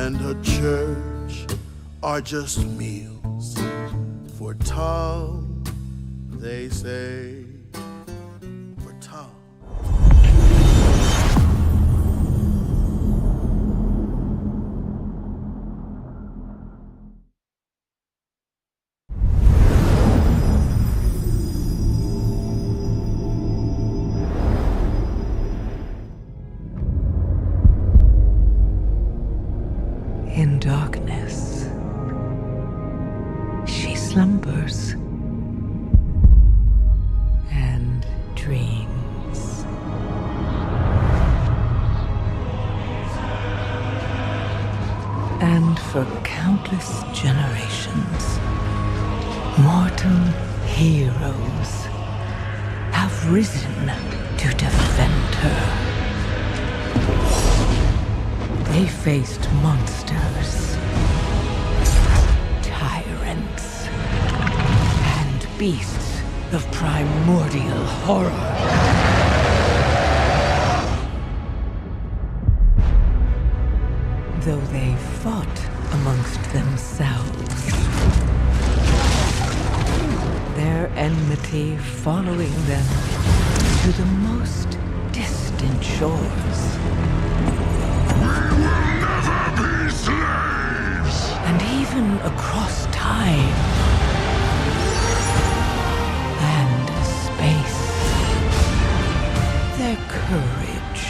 and a church are just meals for Tom, they say, for Tom. In darkness, she slumbers and dreams. And for countless generations, mortal heroes have risen to defend her. They faced monsters, tyrants, and beasts of primordial horror. Though they fought amongst themselves, their enmity following them to the most distant shores. And even across time and space, their courage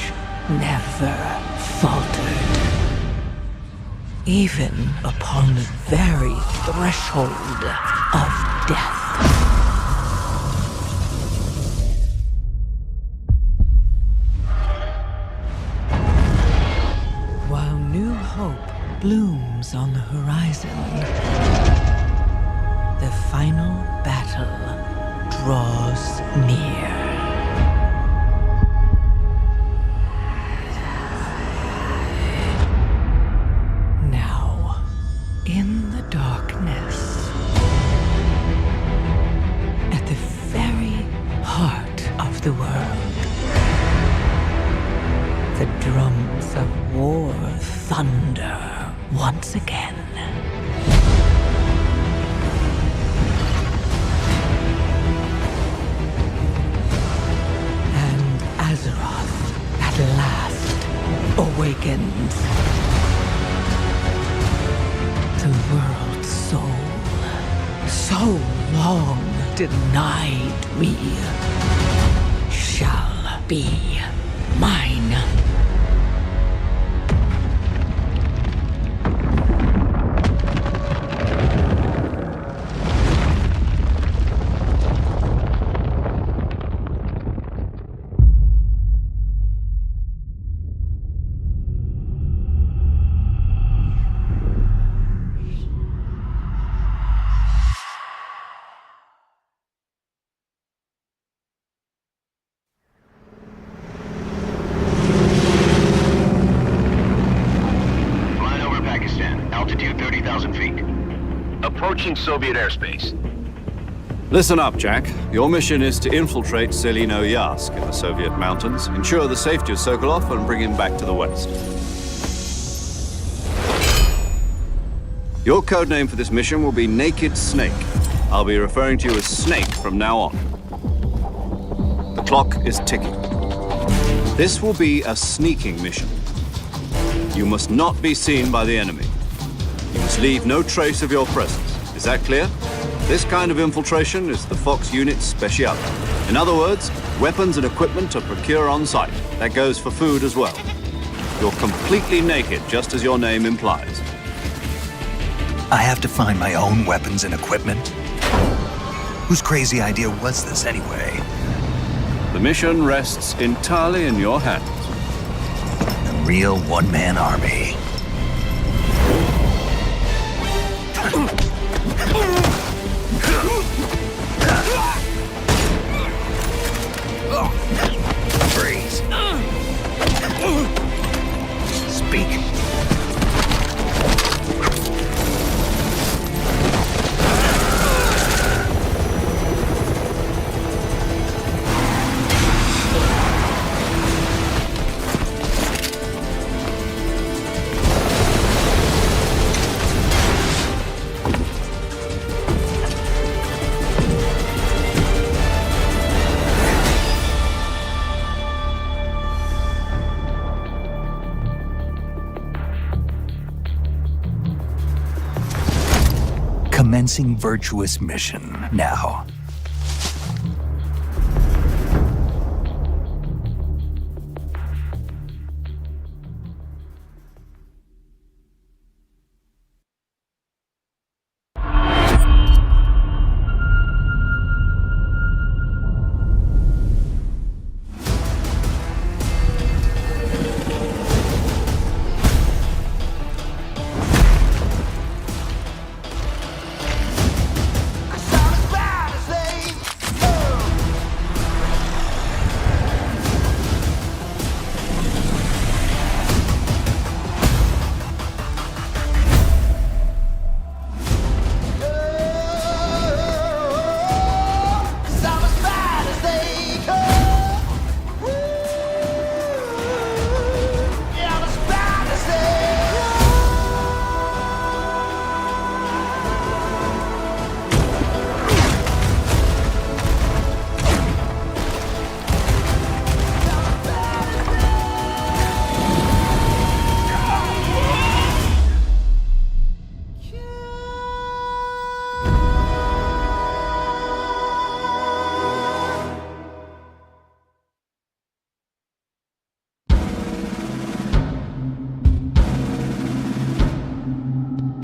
never faltered. Even upon the very threshold of death. While new hope blooms on the horizon, the final battle draws near. Now, in the darkness, at the very heart of the world, the drums of war thunder once again. And Azeroth at last awakens. The world's soul, so long denied me, shall be mine. Approaching Soviet airspace. Listen up, Jack. Your mission is to infiltrate Selino Yask in the Soviet mountains, ensure the safety of Sokolov, and bring him back to the West. Your codename for this mission will be Naked Snake. I'll be referring to you as Snake from now on. The clock is ticking. This will be a sneaking mission. You must not be seen by the enemy. You must leave no trace of your presence. Is that clear? This kind of infiltration is the Fox unit's speciality. In other words, weapons and equipment are procured on site. That goes for food as well. You're completely naked, just as your name implies. I have to find my own weapons and equipment? Whose crazy idea was this anyway? The mission rests entirely in your hands. A real one-man army. Freeze. Speak. Commencing virtuous mission now.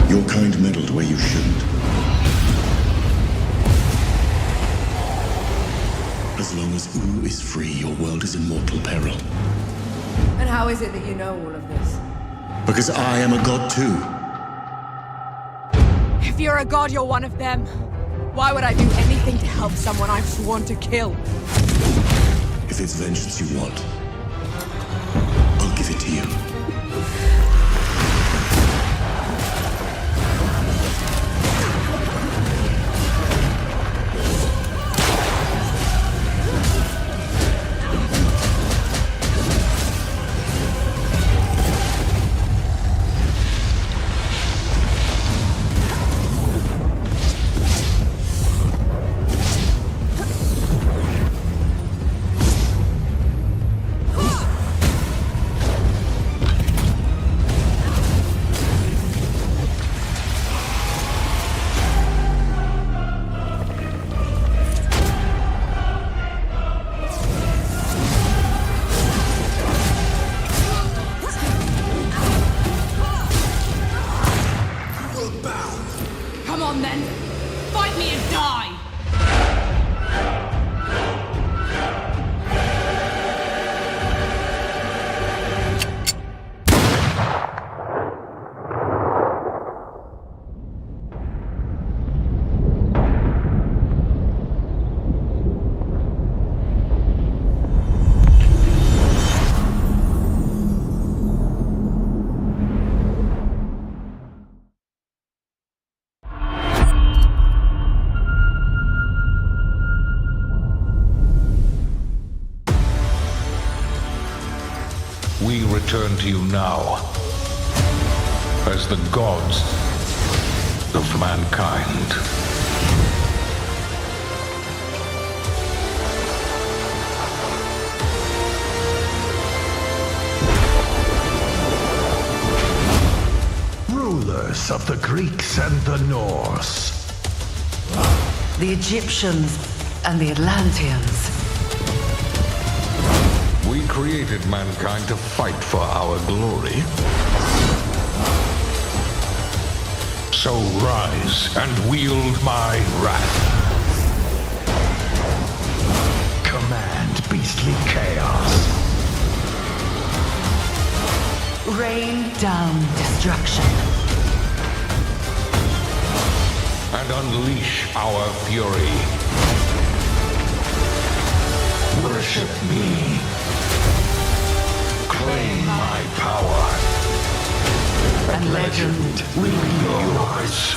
Your kind meddled where you shouldn't. As long as Ooh is free, your world is in mortal peril. And how is it that you know all of this? Because I am a god too. If you're a god, you're one of them. Why would I do anything to help someone I've sworn to kill? If it's vengeance you want, I'll give it to you. Come on then! Fight me and die! We return to you now as the gods of mankind. Rulers of the Greeks and the Norse. The Egyptians and the Atlanteans. We created mankind to fight for our glory. So rise and wield my wrath. Command beastly chaos. Rain down destruction. And unleash our fury. Worship me. Claim my power. And legend will be yours.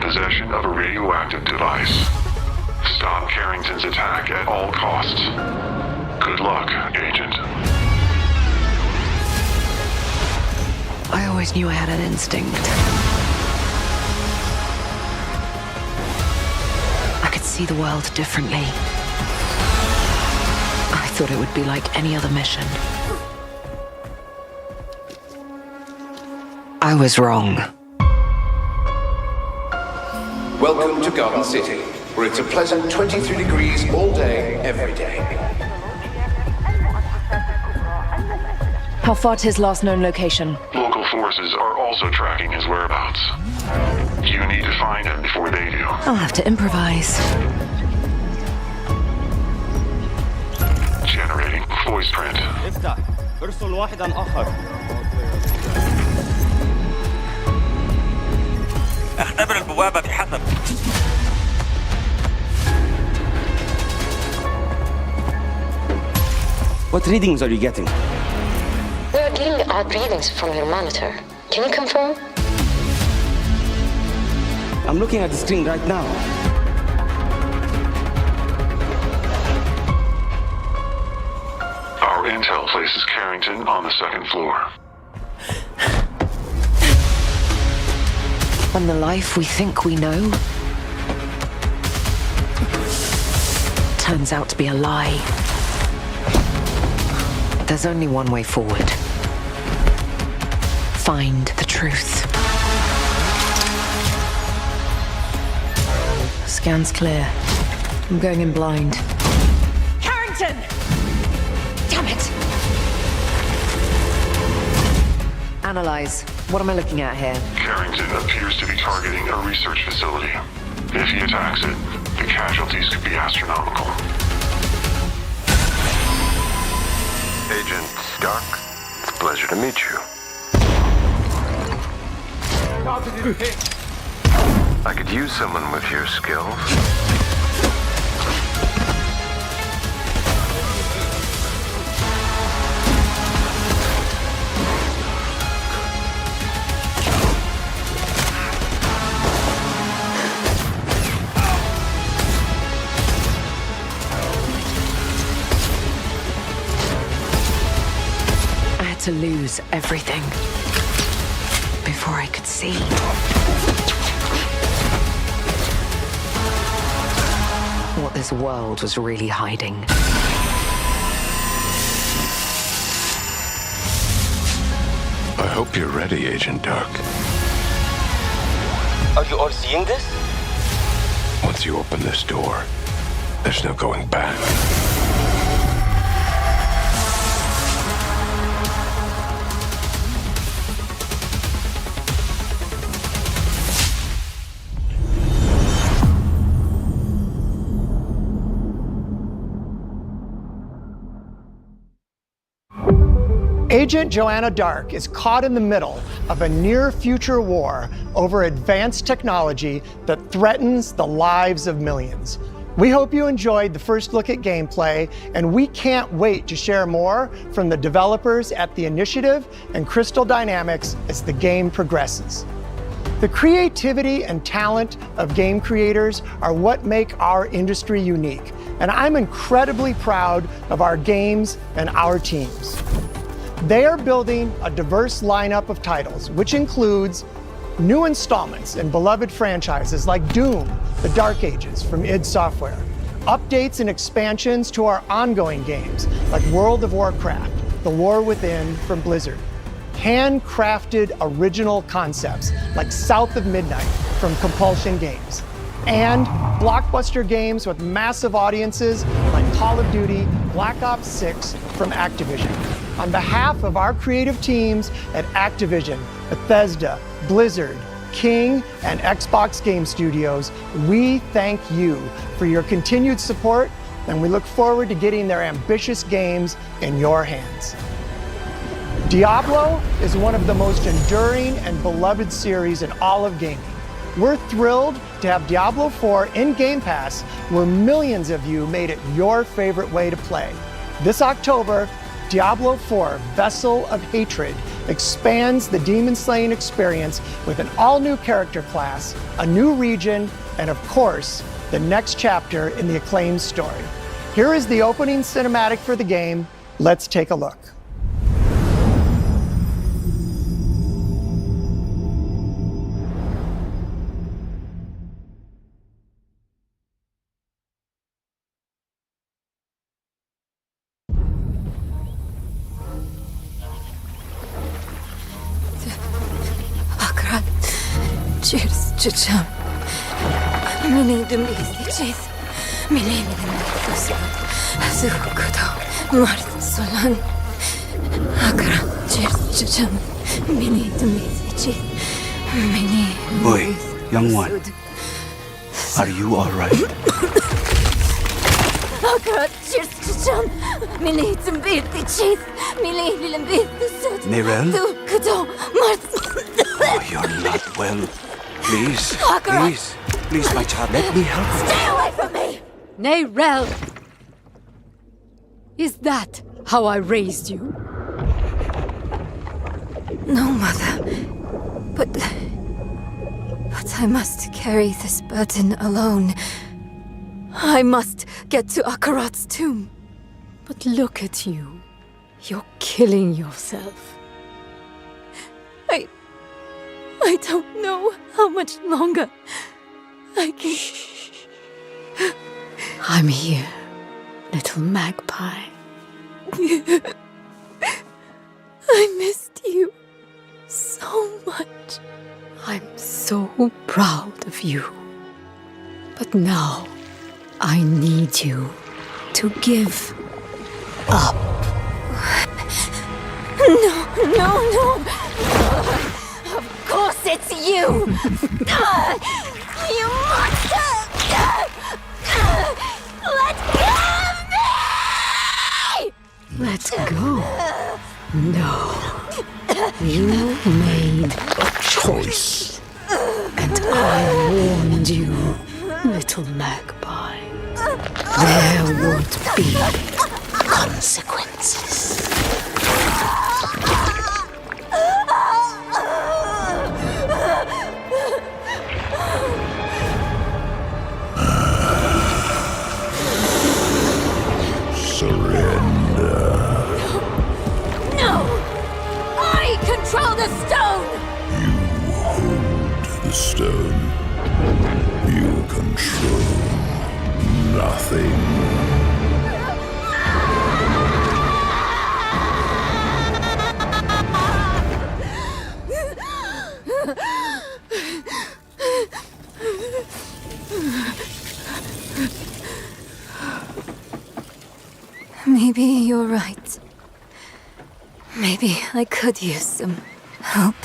possession of a radioactive device. Stop Carrington's attack at all costs. Good luck, Agent. I always knew I had an instinct. I could see the world differently. I thought it would be like any other mission. I was wrong. Welcome to Garden City, where it's a pleasant 23 degrees all day, every day. How far to his last known location? Local forces are also tracking his whereabouts. You need to find him before they do. I'll have to improvise. Generating voice print. افتح. ارسل واحدا آخر. اختبر البوابة بحسب. What readings are you getting? We are getting odd readings from your monitor. Can you confirm? I'm looking at the screen right now. Our intel places Carrington on the second floor. And the life we think we know turns out to be a lie. There's only one way forward. Find the truth. Scan's clear. I'm going in blind. Carrington! Damn it! Analyze. What am I looking at here? Carrington appears to be targeting a research facility. If he attacks it, the casualties could be astronomical. Agent Stark, it's a pleasure to meet you. I could use someone with your skills. To lose everything before I could see. What this world was really hiding. I hope you're ready, Agent Dark. Are you all seeing this? Once you open this door, there's no going back. Agent Joanna Dark is caught in the middle of a near-future war over advanced technology that threatens the lives of millions. We hope you enjoyed the first look at gameplay, and we can't wait to share more from the developers at The Initiative and Crystal Dynamics as the game progresses. The creativity and talent of game creators are what make our industry unique, and I'm incredibly proud of our games and our teams. They are building a diverse lineup of titles, which includes new installments in beloved franchises like Doom, The Dark Ages from id Software, updates and expansions to our ongoing games like World of Warcraft, The War Within from Blizzard, handcrafted original concepts like South of Midnight from Compulsion Games, and blockbuster games with massive audiences like Call of Duty, Black Ops 6 from Activision. On behalf of our creative teams at Activision, Bethesda, Blizzard, King, and Xbox Game Studios, we thank you for your continued support, and we look forward to getting their ambitious games in your hands. Diablo is one of the most enduring and beloved series in all of gaming. We're thrilled to have Diablo 4 in Game Pass, where millions of you made it your favorite way to play. This October, Diablo 4 Vessel of Hatred expands the demon slaying experience with an all-new character class, a new region, and of course, the next chapter in the acclaimed story. Here is the opening cinematic for the game. Let's take a look. Akrat, cheers, chicham. Mini demisichis, mini fusan, zukudo, marsolan. Akrat, cheers, chicham. Mini demisichis, mini. Boy, young one, are you all right? Akrat, cheers, chicham. Mini demisichis, mini limbichis. Nerel? Zukudo, Oh, you're not well. Please, Akrat. please, my child, let me help you. Stay away from me! Nerel! Is that how I raised you? No, Mother. But I must carry this burden alone. I must get to Akarat's tomb. But look at you. You're killing yourself. I don't know how much longer I can... I'm here, little magpie. I missed you so much. I'm so proud of you. But now, I need you to give up. No. Of course it's you! You monster! Let go of me! Let go? No. You made a choice. And I warned you, little magpie. There would be consequences. No! I control the stone! The stone. You control nothing. Maybe you're right. Maybe I could use some help.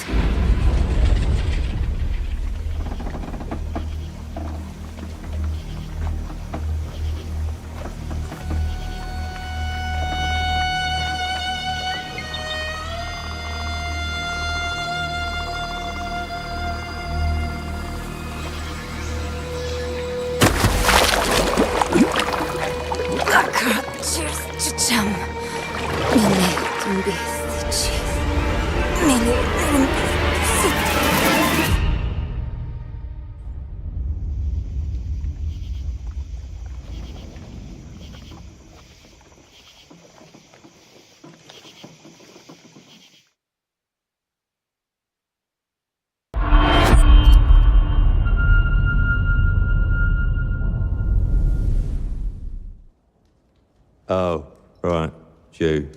Oh, right, you.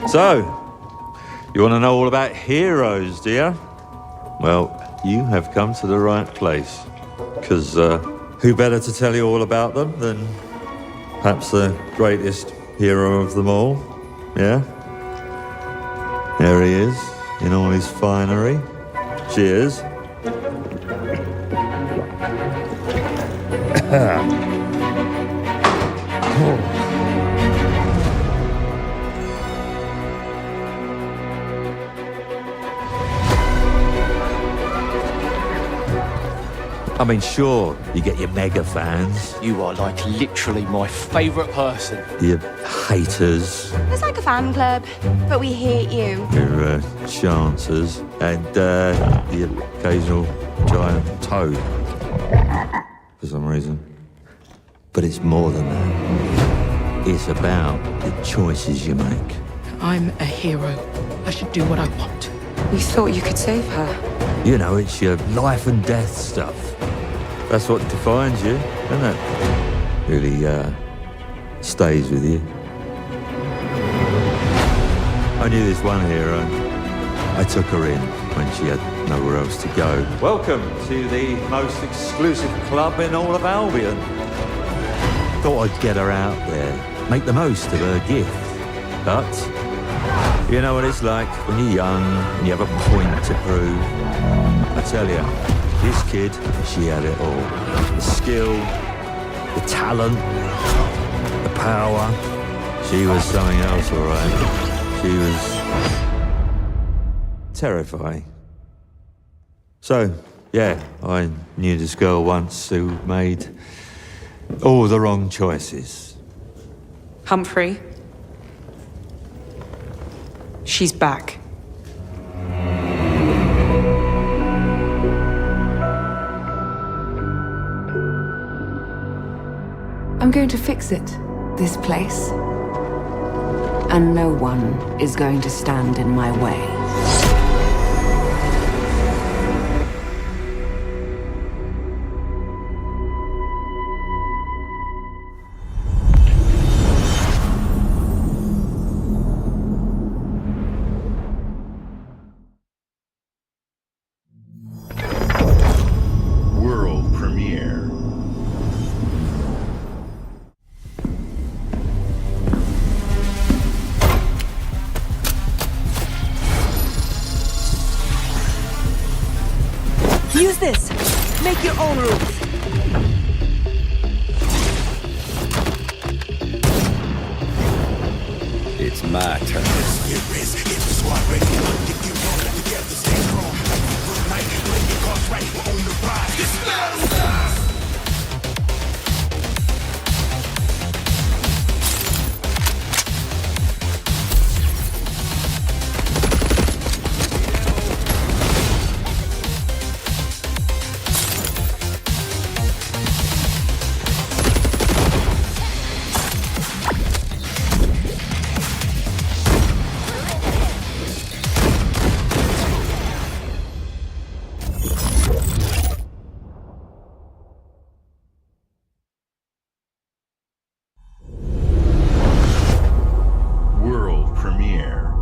So, you want to know all about heroes, do you? Well, you have come to the right place. Because who better to tell you all about them than perhaps the greatest hero of them all? Yeah? There he is, in all his finery. Cheers. I mean, sure, you get your mega fans, You are like literally my favourite person. your haters, It's like a fan club, but we hate you. your chancers, and the occasional giant toad, for some reason. But it's more than that. It's about the choices you make. I'm a hero. I should do what I want. We thought you could save her. You know, it's your life and death stuff. That's what defines you, isn't it? Really stays with you. I knew this one hero. I took her in when she had nowhere else to go. Welcome to the most exclusive club in all of Albion. Thought I'd get her out there, make the most of her gift. But you know what it's like when you're young and you have a point to prove. I tell you, this kid, she had it all. The skill, the talent, the power. She was something else, all right. She was terrifying. So, yeah, I knew this girl once who made all the wrong choices. Humphrey. She's back. I'm going to fix it, this place. And no one is going to stand in my way. World premiere. Use this. Make your own rules. It's my turn. World premiere.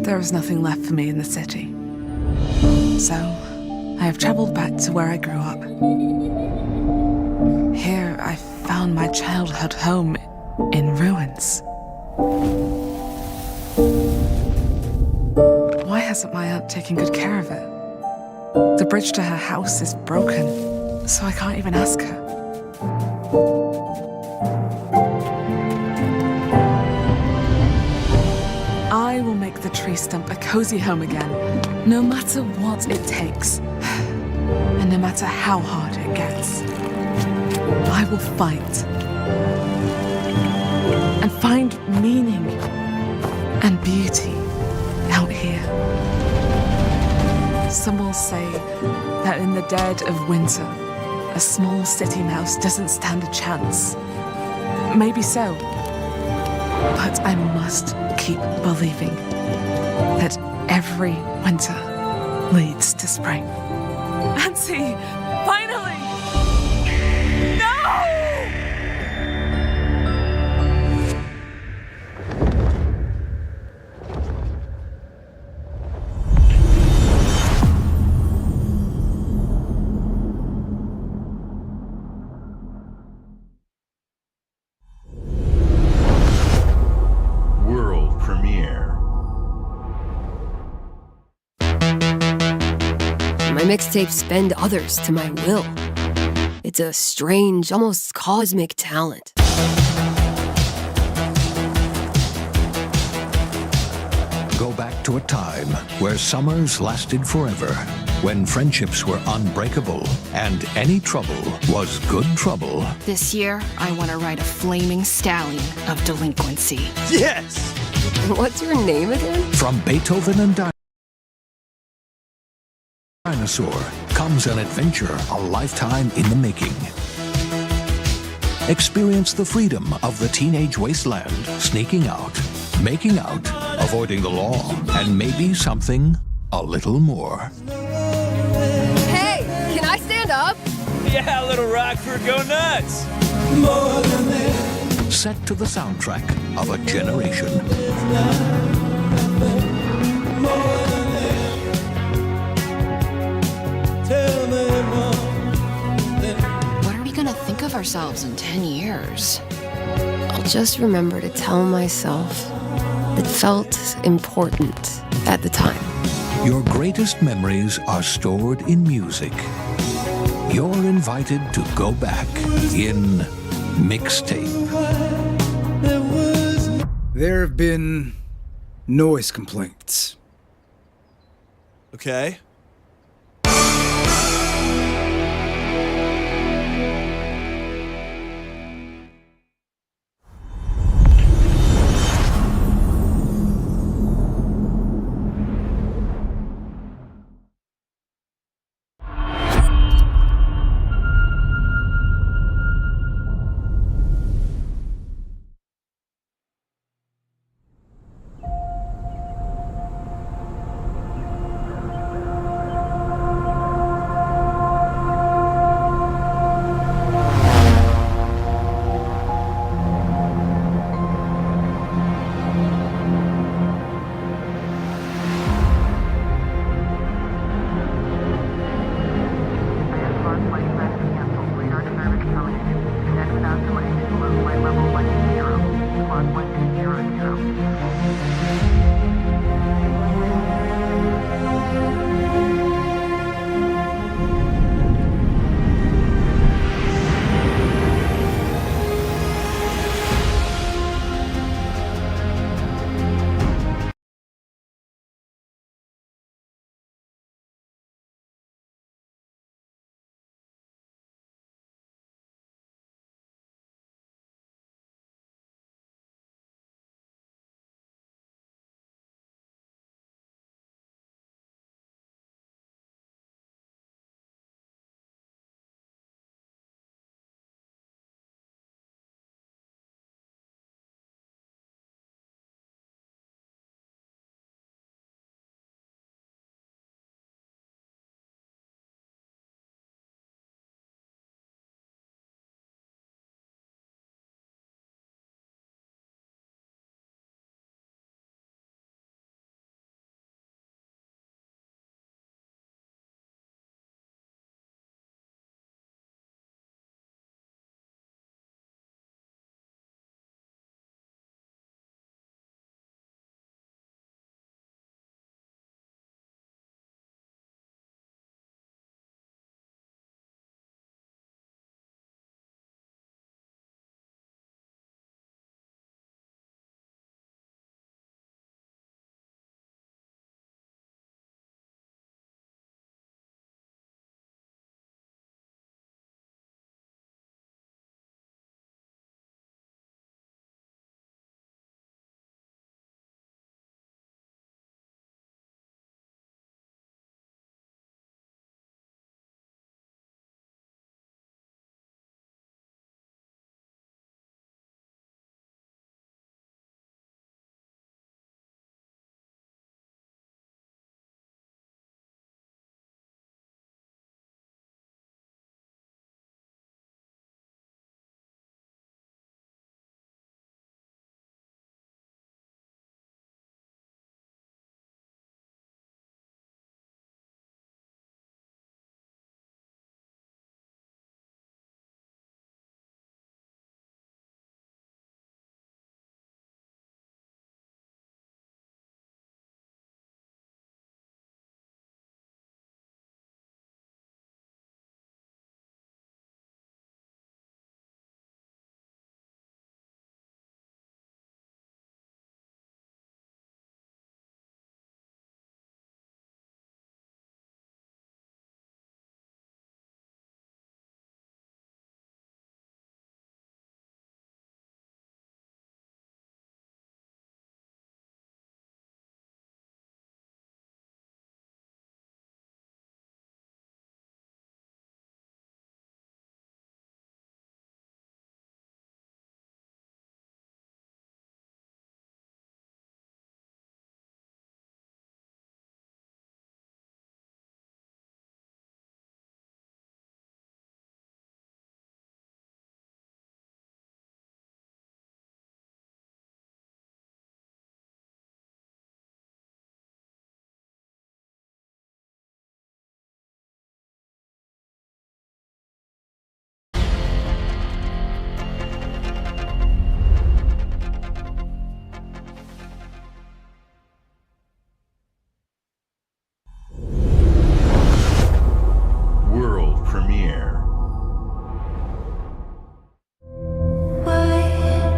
There is nothing left for me in the city. So, I have traveled back to where I grew up. Here, I found my childhood home in ruins. Why hasn't my aunt taken good care of it? The bridge to her house is broken, so I can't even ask her. I will make the tree stump a cozy home again, no matter what it takes, and no matter how hard it gets. I will fight and find meaning and beauty out here. Some will say that in the dead of winter, a small city mouse doesn't stand a chance. Maybe so, but I must keep believing that every winter leads to spring. Auntie, finally! No! World premiere. My mixtapes bend others to my will. It's It's a strange, almost cosmic talent. Go back to a time where summers lasted forever, when friendships were unbreakable, and any trouble was good trouble. This year, I want to ride a flaming stallion of delinquency. Yes! What's your name again? From Beethoven and Dinosaur comes an adventure a lifetime in the making. Experience the freedom of the teenage wasteland, sneaking out, making out, avoiding the law, and maybe something a little more. Hey, can I stand up? Yeah, little Rockford, go nuts! Set to the soundtrack of a generation. What are we gonna think of ourselves in 10 years? I'll just remember to tell myself it felt important at the time. Your greatest memories are stored in music. You're invited to go back in mixtape. There have been noise complaints. Okay.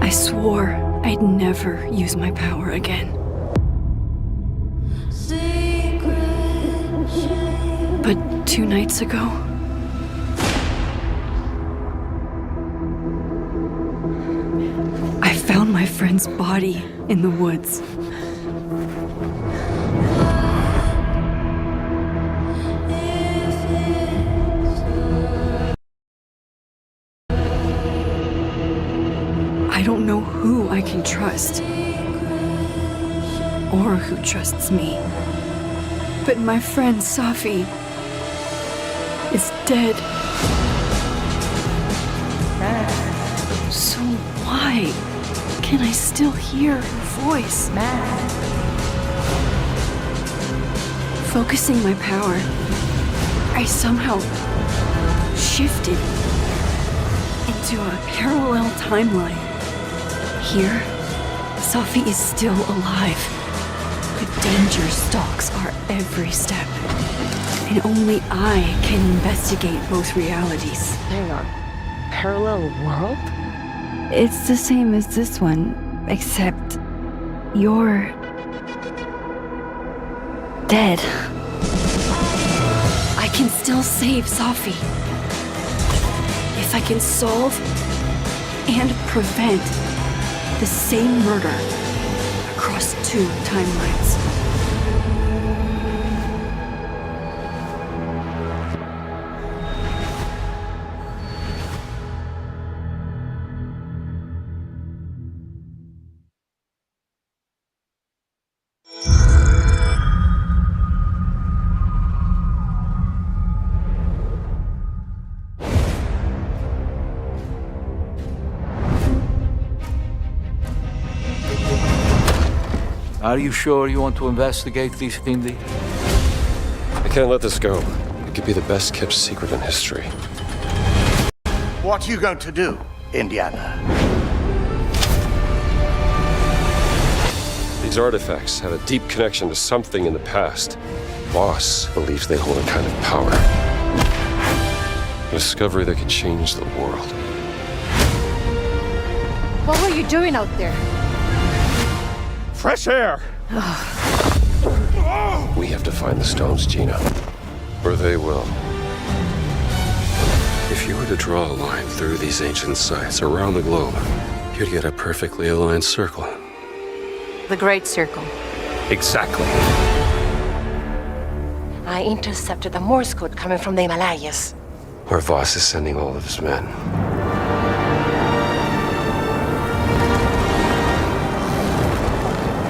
I swore I'd never use my power again. But 2 nights ago, I found my friend's body in the woods. I don't know who I can trust, or who trusts me. But my friend Safi is dead. So why can I still hear her voice? Focusing my power, I somehow shifted into a parallel timeline. Here, Safi is still alive, but danger stalks our every step. And only I can investigate both realities. Hang on. Parallel world? It's the same as this one, except you're dead. I can still save Safi. If I can solve and prevent the same murder across 2 timelines. Are you sure you want to investigate these, Finley? I can't let this go. It could be the best kept secret in history. What are you going to do, Indiana? These artifacts have a deep connection to something in the past. Boss believes they hold a kind of power. A discovery that could change the world. What were you doing out there? Fresh air! We have to find the stones, Gina. Or they will. If you were to draw a line through these ancient sites around the globe, you'd get a perfectly aligned circle. The Great Circle. Exactly. I intercepted the Morse code coming from the Himalayas. Where Voss is sending all of his men.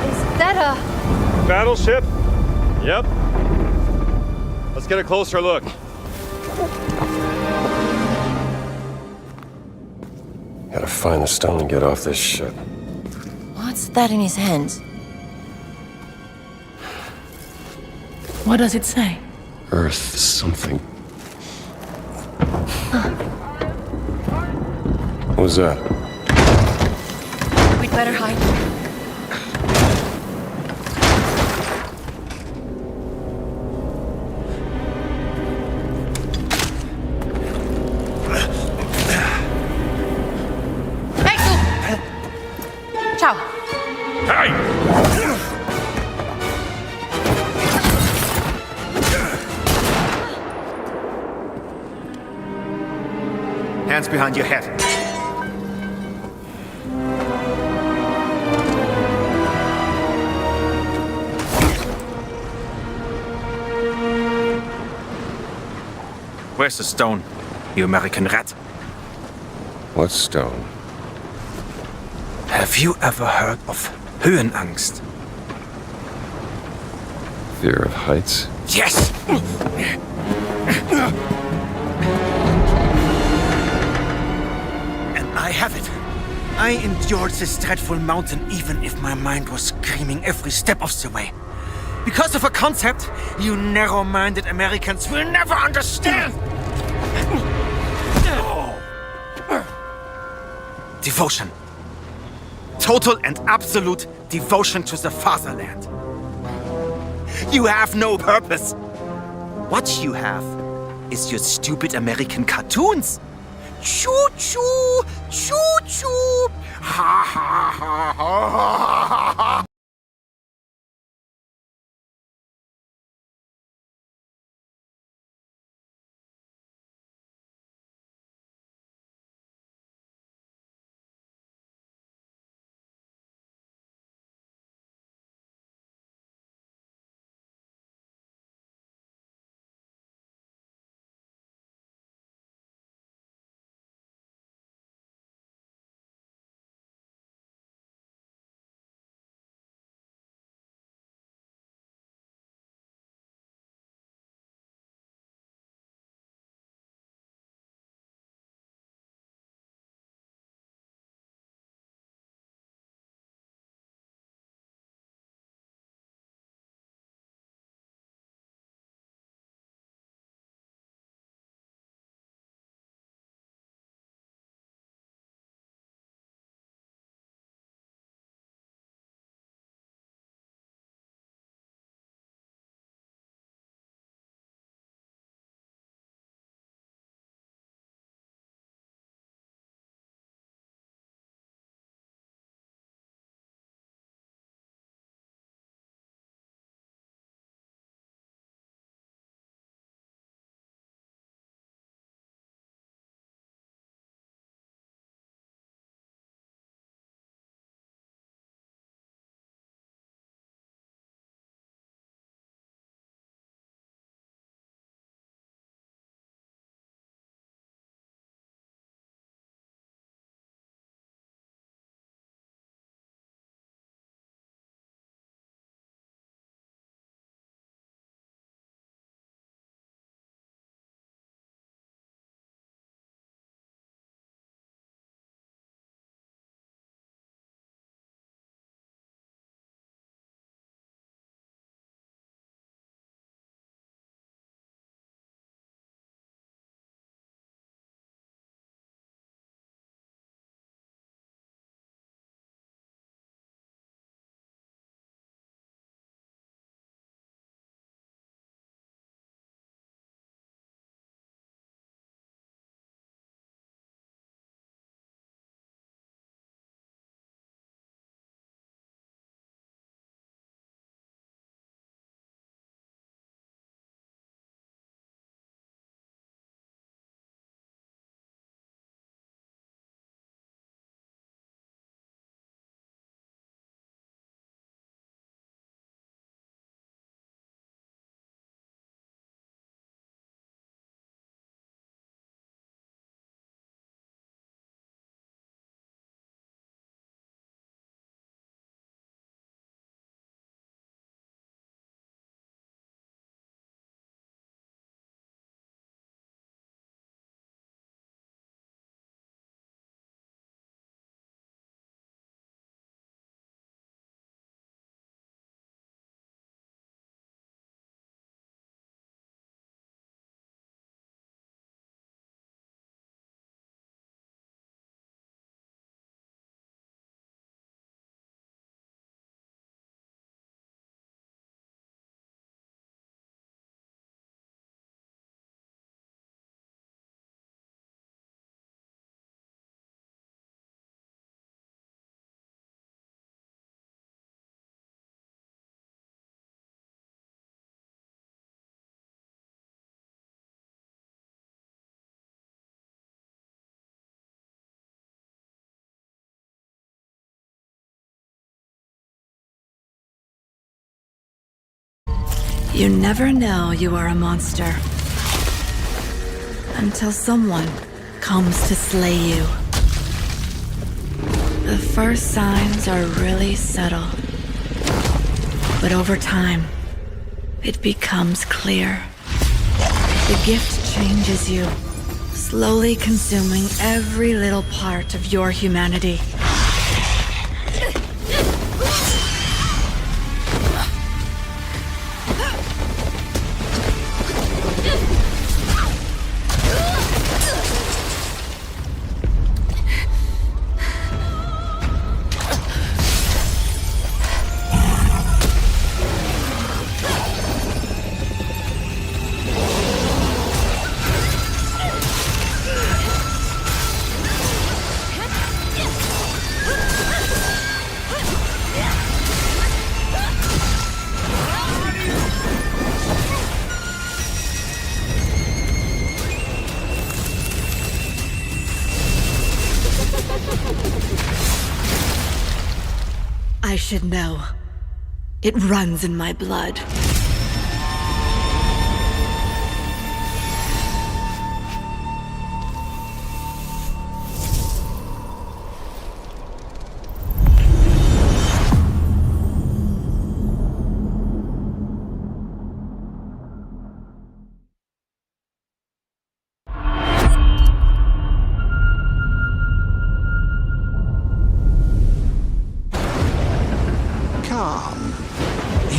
Is that a... Battleship? Yep. Let's get a closer look. Gotta find the stone and get off this ship. What's that in his hands? What does it say? Earth something. What was that? We'd better hide. Ciao. Hey! Hands behind your head. Where's the stone, you American rat? What stone? Have you ever heard of Höhenangst? Fear of heights? Yes! And I have it. I endured this dreadful mountain even if my mind was screaming every step of the way. Because of a concept you narrow-minded Americans will never understand! Devotion. Total and absolute devotion to the fatherland. You have no purpose. What you have is your stupid American cartoons. Choo-choo, choo-choo. You never know you are a monster until someone comes to slay you. The first signs are really subtle, but over time, it becomes clear. The gift changes you, slowly consuming every little part of your humanity. I should know. It runs in my blood.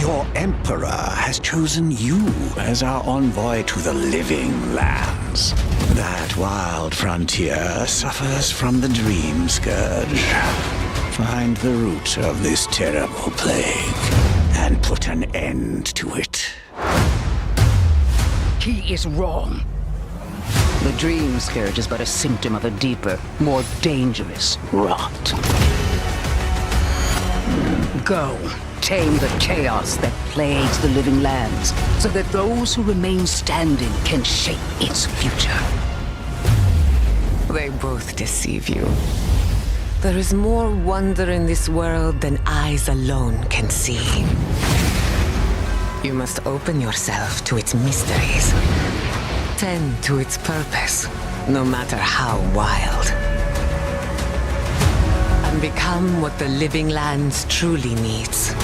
Your Emperor has chosen you as our envoy to the living lands. That wild frontier suffers from the dream scourge. Find the root of this terrible plague and put an end to it. He is wrong. The dream scourge is but a symptom of a deeper, more dangerous rot. Go. Tame the chaos that plagues the living lands, so that those who remain standing can shape its future. They both deceive you. There is more wonder in this world than eyes alone can see. You must open yourself to its mysteries. Tend to its purpose, no matter how wild. And become what the living lands truly needs.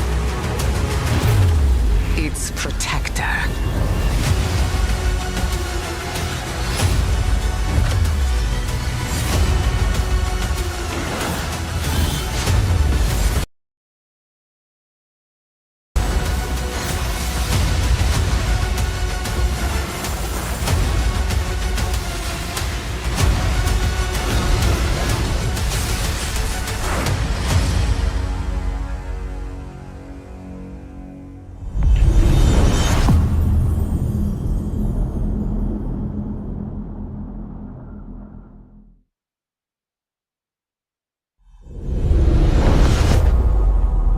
Its protector.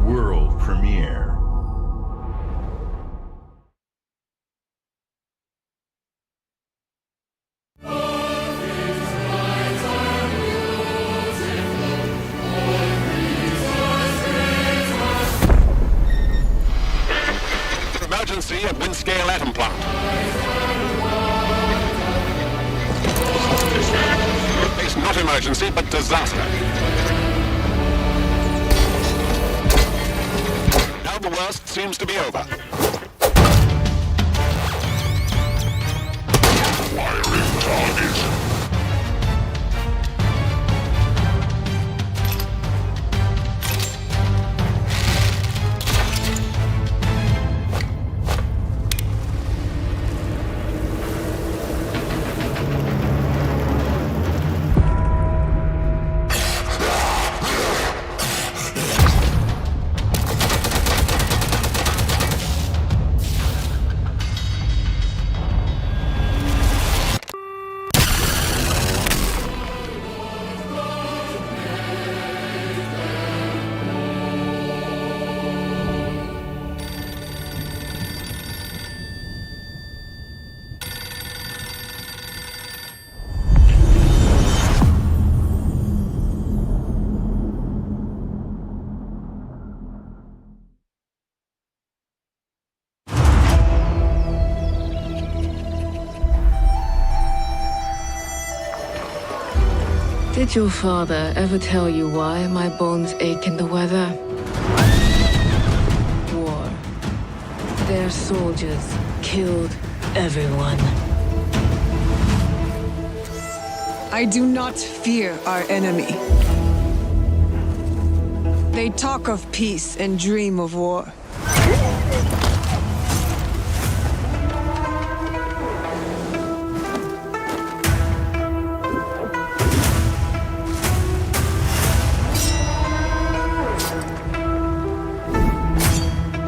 World premiere. Emergency at Windscale Atom Plant. It's not emergency, but disaster. Now the worst seems to be over. Acquiring target. Did your father ever tell you why my bones ache in the weather? War. Their soldiers killed everyone. I do not fear our enemy. They talk of peace and dream of war.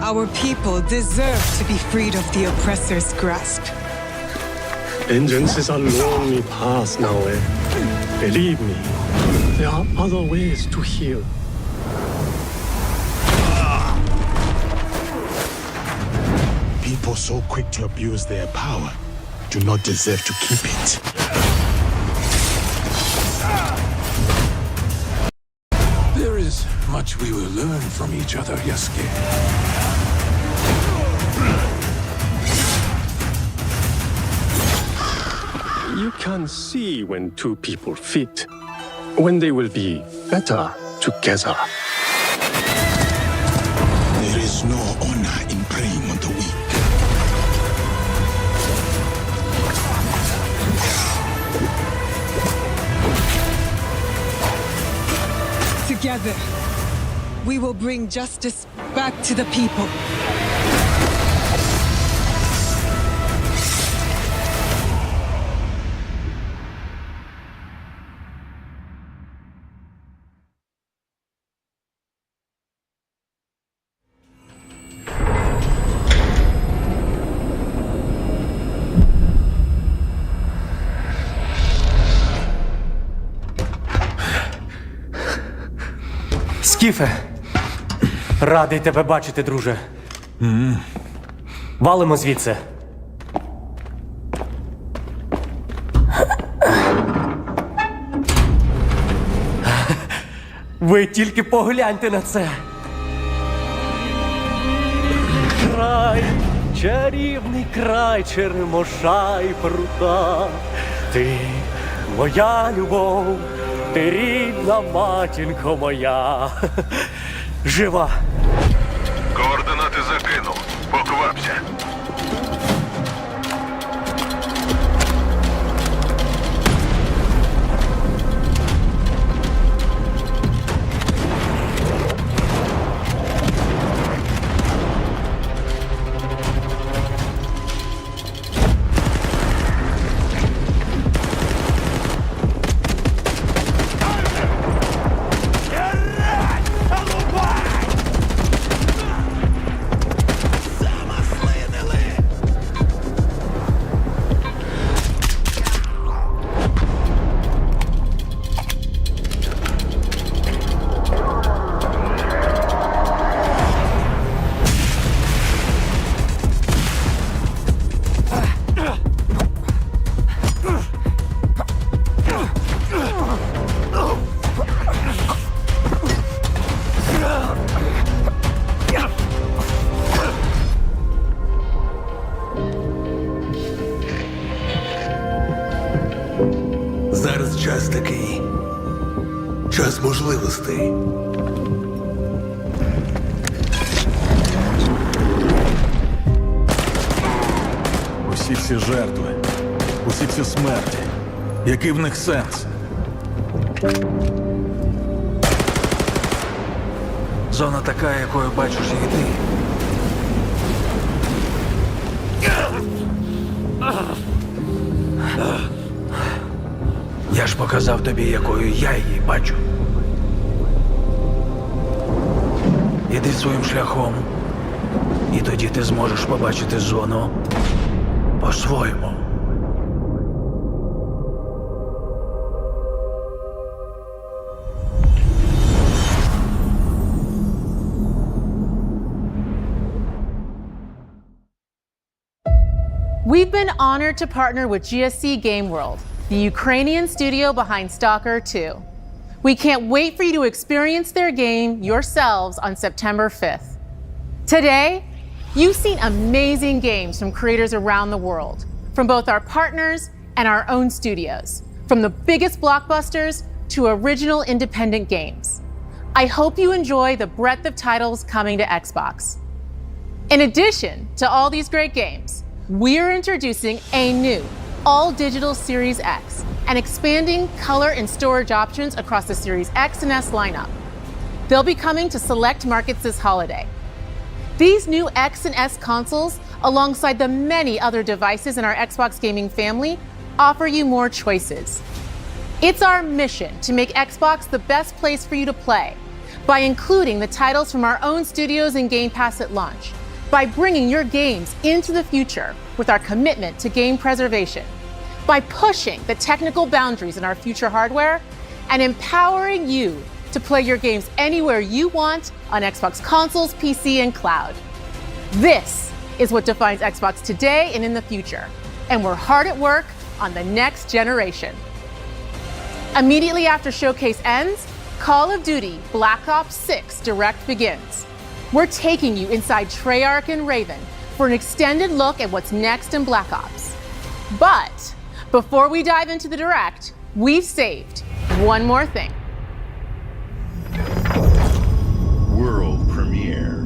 Our people deserve to be freed of the oppressor's grasp. Vengeance is a lonely path now, Believe me, there are other ways to heal. People so quick to abuse their power do not deserve to keep it. There is Much we will learn from each other, Yasuke. You can see when two people fit, when they will be better together. There is no honor in preying on the weak. Together, we will bring justice back to the people. Скіфе, радий тебе бачити, друже. Валимо звідси. Ви тільки погляньте на це. Край, чарівний край черемоша і прута. Ти моя любов. Ти рідна матінко моя. Жива. Координати закинув. Поквапся. Зараз час такий. Час можливостей. Усі ці жертви, усі ці смерті. Який в них сенс? Зона така, якою бачиш її ти. Я ж показав тобі, якою я її бачу. Іди своїм шляхом, і тоді ти зможеш побачити зону по-своєму. We've been honored to partner with GSC Game World, the Ukrainian studio behind Stalker 2. We can't wait for you to experience their game yourselves on September 5th. Today, you've seen amazing games from creators around the world, from both our partners and our own studios, from the biggest blockbusters to original independent games. I hope you enjoy the breadth of titles coming to Xbox. In addition to all these great games, we're introducing a new all-digital Series X and expanding color and storage options across the Series X and S lineup. They'll be coming to select markets this holiday. These new X and S consoles, alongside the many other devices in our Xbox gaming family, offer you more choices. It's our mission to make Xbox the best place for you to play by including the titles from our own studios in Game Pass at launch, by bringing your games into the future with our commitment to game preservation, by pushing the technical boundaries in our future hardware, and empowering you to play your games anywhere you want on Xbox consoles, PC, and cloud. This is what defines Xbox today and in the future, and we're hard at work on the next generation. Immediately after Showcase ends, Call of Duty Black Ops 6 Direct begins. We're taking you inside Treyarch and Raven for an extended look at what's next in Black Ops. But before we dive into the Direct, we've saved one more thing. World premiere.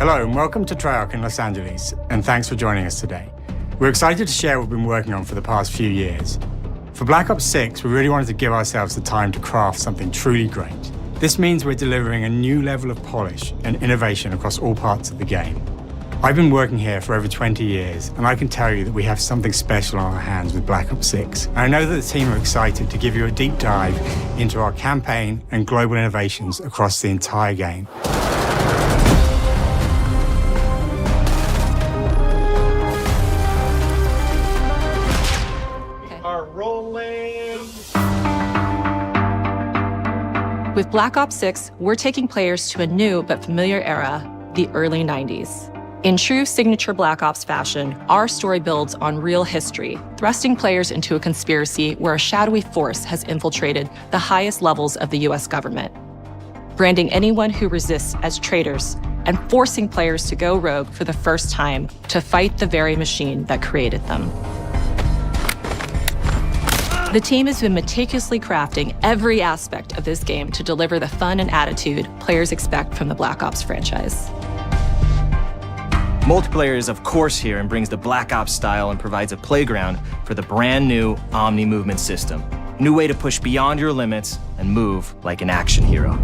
Hello and welcome to Treyarch in Los Angeles, and thanks for joining us today. We're excited to share what we've been working on for the past few years. For Black Ops 6, we really wanted to give ourselves the time to craft something truly great. This means we're delivering a new level of polish and innovation across all parts of the game. I've been working here for over 20 years, and I can tell you that we have something special on our hands with Black Ops 6. And I know that the team are excited to give you a deep dive into our campaign and global innovations across the entire game. With Black Ops 6, we're taking players to a new but familiar era, the early 90s. In true signature Black Ops fashion, our story builds on real history, thrusting players into a conspiracy where a shadowy force has infiltrated the highest levels of the US government, branding anyone who resists as traitors and forcing players to go rogue for the first time to fight the very machine that created them. The team has been meticulously crafting every aspect of this game to deliver the fun and attitude players expect from the Black Ops franchise. Multiplayer is of course here and brings the Black Ops style and provides a playground for the brand new Omni movement system. New way to push beyond your limits and move like an action hero.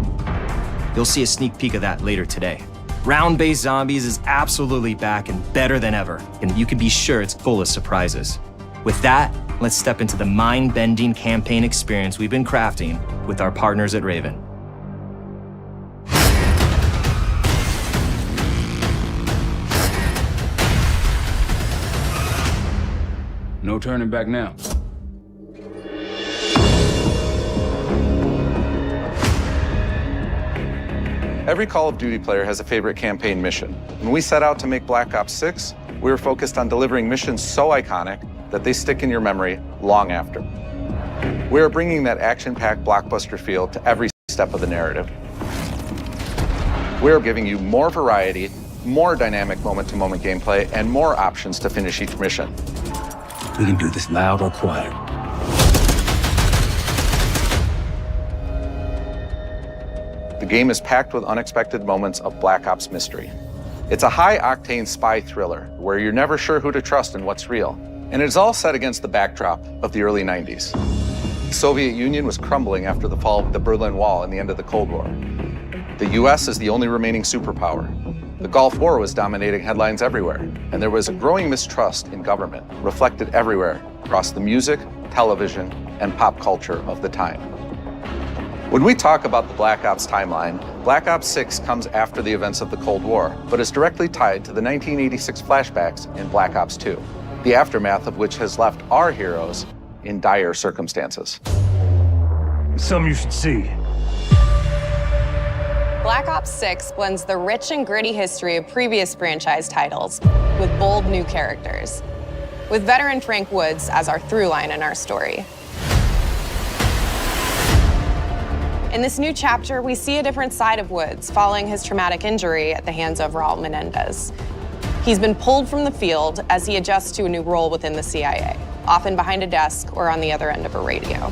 You'll see a sneak peek of that later today. Round-based Zombies is absolutely back and better than ever, and you can be sure it's full of surprises. With that, let's step into the mind-bending campaign experience we've been crafting with our partners at Raven. No turning back now. Every Call of Duty player has a favorite campaign mission. When we set out to make Black Ops 6, we were focused on delivering missions so iconic that they stick in your memory long after. We are bringing that action-packed blockbuster feel to every step of the narrative. We are giving you more variety, more dynamic moment-to-moment gameplay, and more options to finish each mission. We can do this loud or quiet. The game is packed with unexpected moments of Black Ops mystery. It's a high-octane spy thriller where you're never sure who to trust and what's real. And it's all set against the backdrop of the early 90s. The Soviet Union was crumbling after the fall of the Berlin Wall and the end of the Cold War. The US is the only remaining superpower. The Gulf War was dominating headlines everywhere, and there was a growing mistrust in government, reflected everywhere across the music, television, and pop culture of the time. When we talk about the Black Ops timeline, Black Ops 6 comes after the events of the Cold War, but is directly tied to the 1986 flashbacks in Black Ops 2, the aftermath of which has left our heroes in dire circumstances. Something you should see. Black Ops 6 blends the rich and gritty history of previous franchise titles with bold new characters, with veteran Frank Woods as our through line in our story. In this new chapter, we see a different side of Woods following his traumatic injury at the hands of Raul Menendez. He's been pulled from the field as he adjusts to a new role within the CIA, often behind a desk or on the other end of a radio.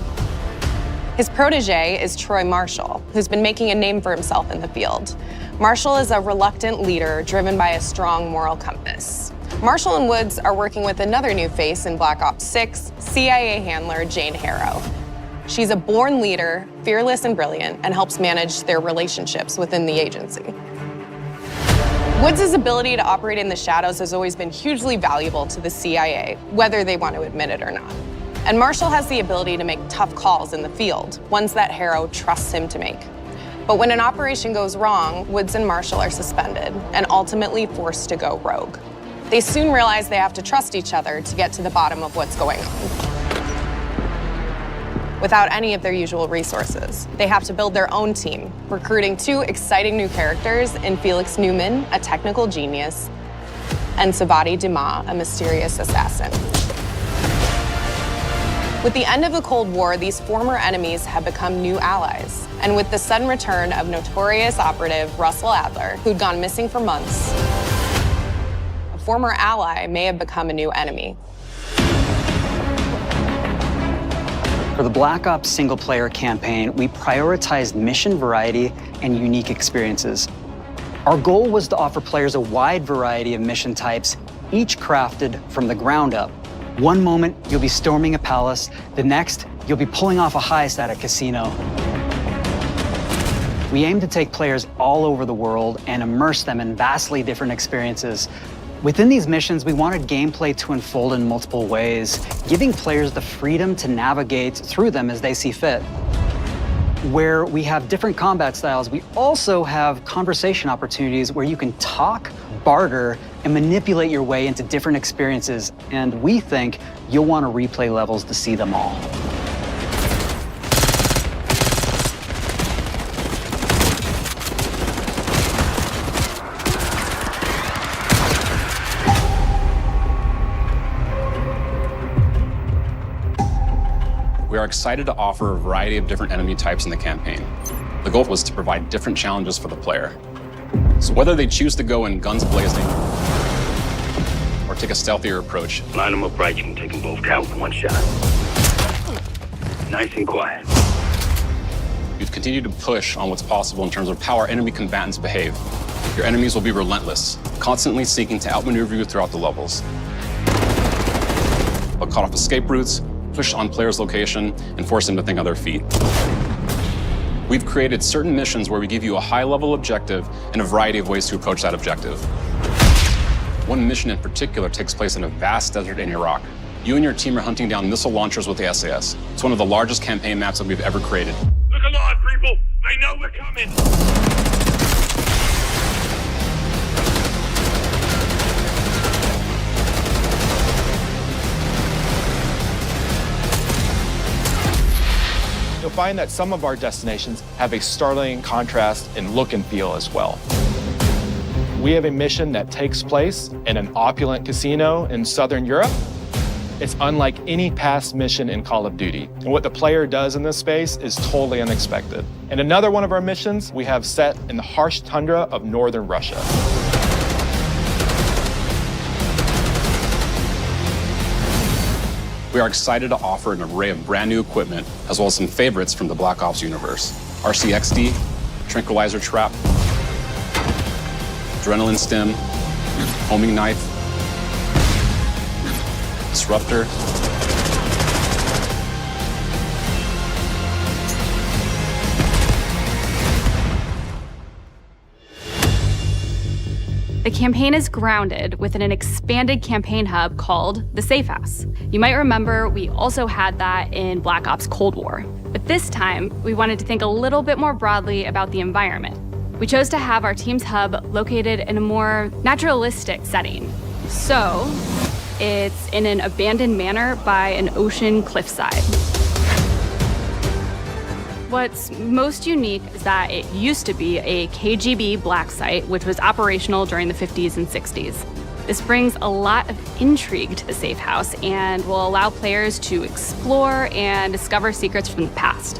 His protege is Troy Marshall, who's been making a name for himself in the field. Marshall is a reluctant leader driven by a strong moral compass. Marshall and Woods are working with another new face in Black Ops 6, CIA handler Jane Harrow. She's a born leader, fearless and brilliant, and helps manage their relationships within the agency. Woods' ability to operate in the shadows has always been hugely valuable to the CIA, whether they want to admit it or not. And Marshall has the ability to make tough calls in the field, ones that Harrow trusts him to make. But when an operation goes wrong, Woods and Marshall are suspended and ultimately forced to go rogue. They soon realize they have to trust each other to get to the bottom of what's going on. Without any of their usual resources, they have to build their own team, recruiting two exciting new characters in Felix Newman, a technical genius, and Savati Dumas, a mysterious assassin. With the end of the Cold War, these former enemies have become new allies. And with the sudden return of notorious operative Russell Adler, who'd gone missing for months, a former ally may have become a new enemy. For the Black Ops single-player campaign, we prioritized mission variety and unique experiences. Our goal was to offer players a wide variety of mission types, each crafted from the ground up. One moment, you'll be storming a palace. The next, you'll be pulling off a heist at a casino. We aim to take players all over the world and immerse them in vastly different experiences. Within these missions, we wanted gameplay to unfold in multiple ways, giving players the freedom to navigate through them as they see fit. Where we have different combat styles, we also have conversation opportunities where you can talk, barter, and manipulate your way into different experiences. And we think you'll want to replay levels to see them all. We are excited to offer a variety of different enemy types in the campaign. The goal was to provide different challenges for the player. So whether they choose to go in guns blazing or take a stealthier approach. Line them up right, you can take them both down with one shot. Nice and quiet. We've continued to push on what's possible in terms of how our enemy combatants behave. Your enemies will be relentless, constantly seeking to outmaneuver you throughout the levels. They'll cut off escape routes, push on players' location, and force them to think on their feet. We've created certain missions where we give you a high-level objective and a variety of ways to approach that objective. One mission in particular takes place in a vast desert in Iraq. You and your team are hunting down missile launchers with the SAS. It's one of the largest campaign maps that we've ever created. Look alive, people! They know we're coming! You'll find that some of our destinations have a startling contrast in look and feel as well. We have a mission that takes place in an opulent casino in Southern Europe. It's unlike any past mission in Call of Duty. And what the player does in this space is totally unexpected. And another one of our missions we have set in the harsh tundra of northern Russia. We are excited to offer an array of brand new equipment, as well as some favorites from the Black Ops universe. RCXD, Tranquilizer Trap, Adrenaline Stim, Homing Knife, Disruptor, The campaign is grounded within an expanded campaign hub called the Safe House. You might remember we also had that in Black Ops Cold War. But this time, we wanted to think a little bit more broadly about the environment. We chose to have our team's hub located in a more naturalistic setting. So, it's in an abandoned manor by an ocean cliffside. What's most unique is that it used to be a KGB black site, which was operational during the 50s and 60s. This brings a lot of intrigue to the Safe House and will allow players to explore and discover secrets from the past.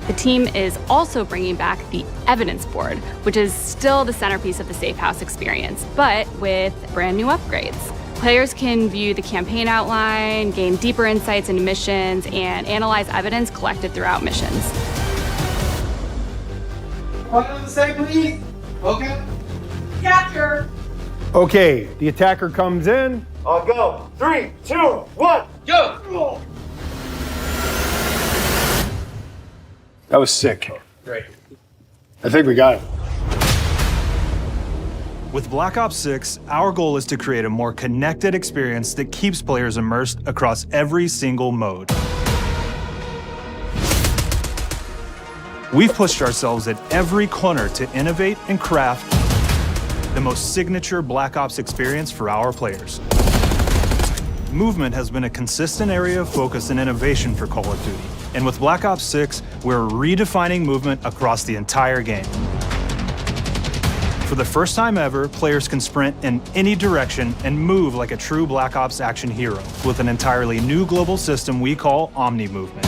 The team is also bringing back the evidence board, which is still the centerpiece of the Safe House experience, but with brand new upgrades. Players can view the campaign outline, gain deeper insights into missions, and analyze evidence collected throughout missions. What on the side, please? Okay. Capture! Okay, the attacker comes in. I'll go. 3, 2, 1, go! That was sick. Great. I think we got it. With Black Ops 6, our goal is to create a more connected experience that keeps players immersed across every single mode. We've pushed ourselves at every corner to innovate and craft the most signature Black Ops experience for our players. Movement has been a consistent area of focus and innovation for Call of Duty. And with Black Ops 6, we're redefining movement across the entire game. For the first time ever, players can sprint in any direction and move like a true Black Ops action hero with an entirely new global system we call Omni Movement.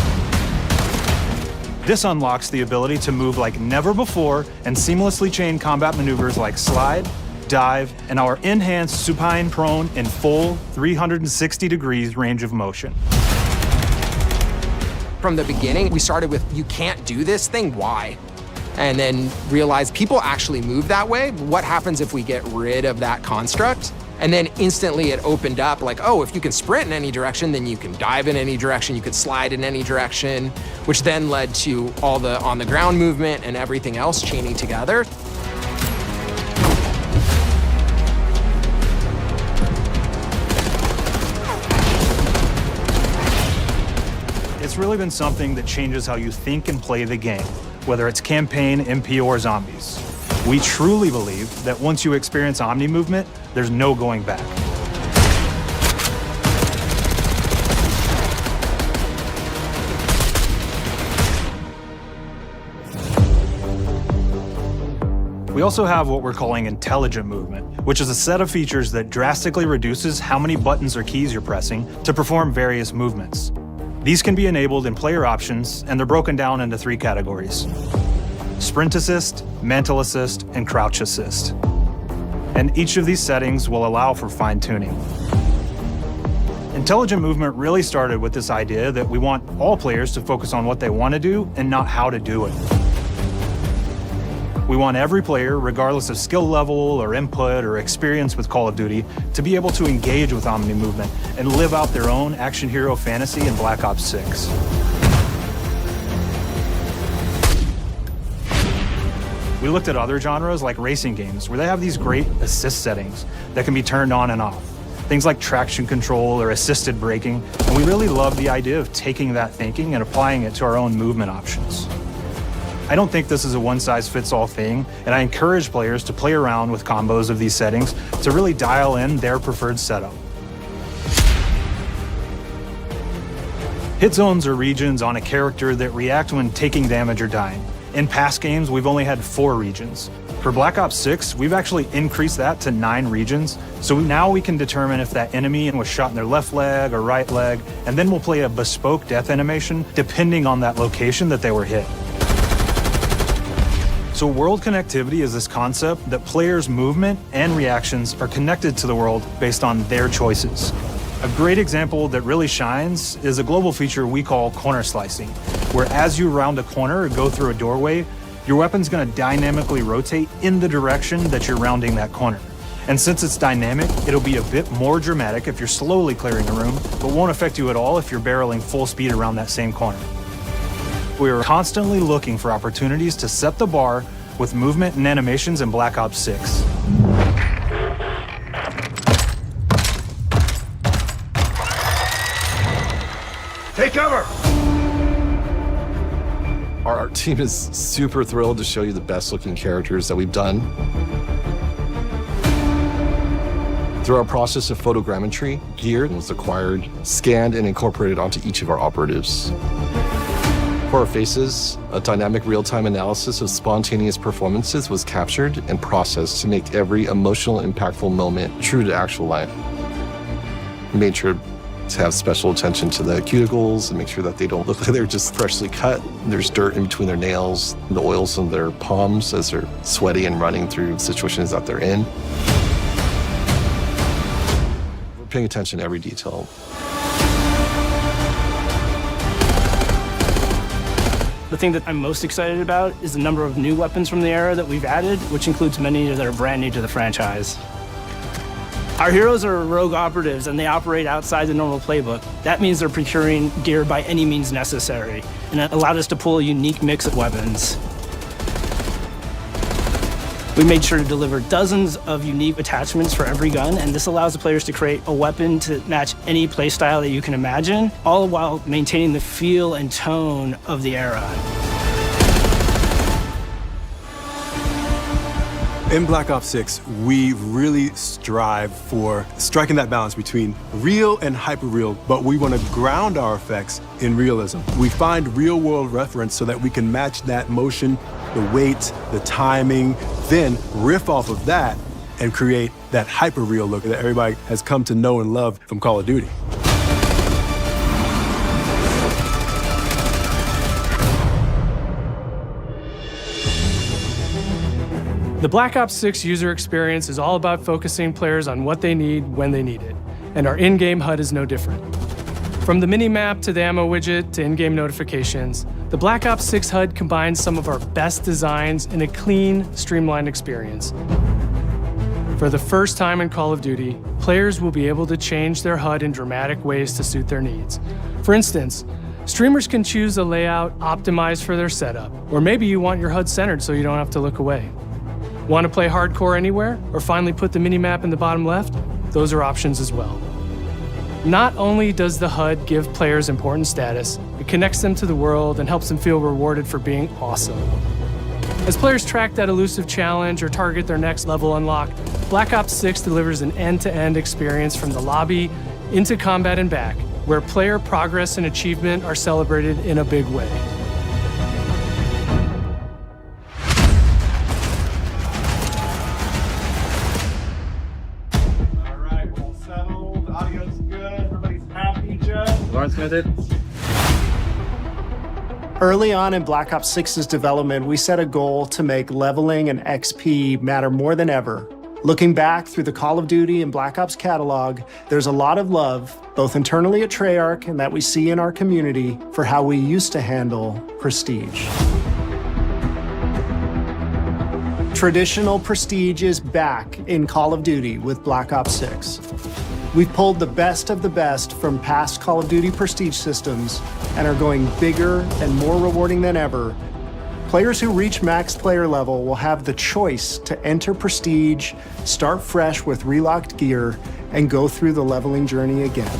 This unlocks the ability to move like never before and seamlessly chain combat maneuvers like slide, dive, and our enhanced supine prone in full 360 degrees range of motion. From the beginning, we started with, you can't do this thing, why? And then realized people actually move that way. What happens if we get rid of that construct? And then instantly it opened up like, oh, if you can sprint in any direction, then you can dive in any direction, you could slide in any direction, which then led to all the on-the-ground movement and everything else chaining together. It's really been something that changes how you think and play the game, whether it's campaign, MP, or zombies. We truly believe that once you experience Omni Movement, there's no going back. We also have what we're calling Intelligent Movement, which is a set of features that drastically reduces how many buttons or keys you're pressing to perform various movements. These can be enabled in player options, and they're broken down into 3 categories: Sprint Assist, Mantle Assist, and Crouch Assist. And each of these settings will allow for fine-tuning. Intelligent Movement really started with this idea that we want all players to focus on what they want to do and not how to do it. We want every player, regardless of skill level or input or experience with Call of Duty, to be able to engage with Omni Movement and live out their own action hero fantasy in Black Ops 6. We looked at other genres like racing games, where they have these great assist settings that can be turned on and off. Things like traction control or assisted braking, and we really love the idea of taking that thinking and applying it to our own movement options. I don't think this is a one-size-fits-all thing, and I encourage players to play around with combos of these settings to really dial in their preferred setup. Hit zones are regions on a character that react when taking damage or dying. In past games, we've only had 4 regions. For Black Ops 6, we've actually increased that to 9 regions, so now we can determine if that enemy was shot in their left leg or right leg, and then we'll play a bespoke death animation depending on that location that they were hit. So world connectivity is this concept that players' movement and reactions are connected to the world based on their choices. A great example that really shines is a global feature we call corner slicing, where as you round a corner or go through a doorway, your weapon's gonna dynamically rotate in the direction that you're rounding that corner. And since it's dynamic, it'll be a bit more dramatic if you're slowly clearing a room, but won't affect you at all if you're barreling full speed around that same corner. We are constantly looking for opportunities to set the bar with movement and animations in Black Ops 6. Take cover! Our team is super thrilled to show you the best looking characters that we've done. Through our process of photogrammetry, gear was acquired, scanned, and incorporated onto each of our operatives. For our faces, a dynamic real-time analysis of spontaneous performances was captured and processed to make every emotional, impactful moment true to actual life. We made sure to have special attention to the cuticles and make sure that they don't look like they're just freshly cut. There's dirt in between their nails, the oils on their palms as they're sweaty and running through situations that they're in. We're paying attention to every detail. The thing that I'm most excited about is the number of new weapons from the era that we've added, which includes many that are brand new to the franchise. Our heroes are rogue operatives, and they operate outside the normal playbook. That means they're procuring gear by any means necessary, and it allowed us to pull a unique mix of weapons. We made sure to deliver dozens of unique attachments for every gun, and this allows the players to create a weapon to match any playstyle that you can imagine, all while maintaining the feel and tone of the era. In Black Ops 6, we really strive for striking that balance between real and hyper-real, but we want to ground our effects in realism. We find real-world reference so that we can match that motion, the weight, the timing, then riff off of that and create that hyper-real look that everybody has come to know and love from Call of Duty. The Black Ops 6 user experience is all about focusing players on what they need when they need it, and our in-game HUD is no different. From the mini-map to the ammo widget to in-game notifications, the Black Ops 6 HUD combines some of our best designs in a clean, streamlined experience. For the first time in Call of Duty, players will be able to change their HUD in dramatic ways to suit their needs. For instance, streamers can choose a layout optimized for their setup, or maybe you want your HUD centered so you don't have to look away. Want to play hardcore anywhere, or finally put the minimap in the bottom left? Those are options as well. Not only does the HUD give players important status, it connects them to the world and helps them feel rewarded for being awesome. As players track that elusive challenge or target their next level unlock, Black Ops 6 delivers an end-to-end experience from the lobby into combat and back, where player progress and achievement are celebrated in a big way. Early on in Black Ops 6's development, we set a goal to make leveling and XP matter more than ever. Looking back through the Call of Duty and Black Ops catalog, there's a lot of love, both internally at Treyarch and that we see in our community, for how we used to handle prestige. Traditional prestige is back in Call of Duty with Black Ops 6. We've pulled the best of the best from past Call of Duty prestige systems and are going bigger and more rewarding than ever Players who reach max player level will have the choice to enter Prestige, start fresh with relocked gear, and go through the leveling journey again.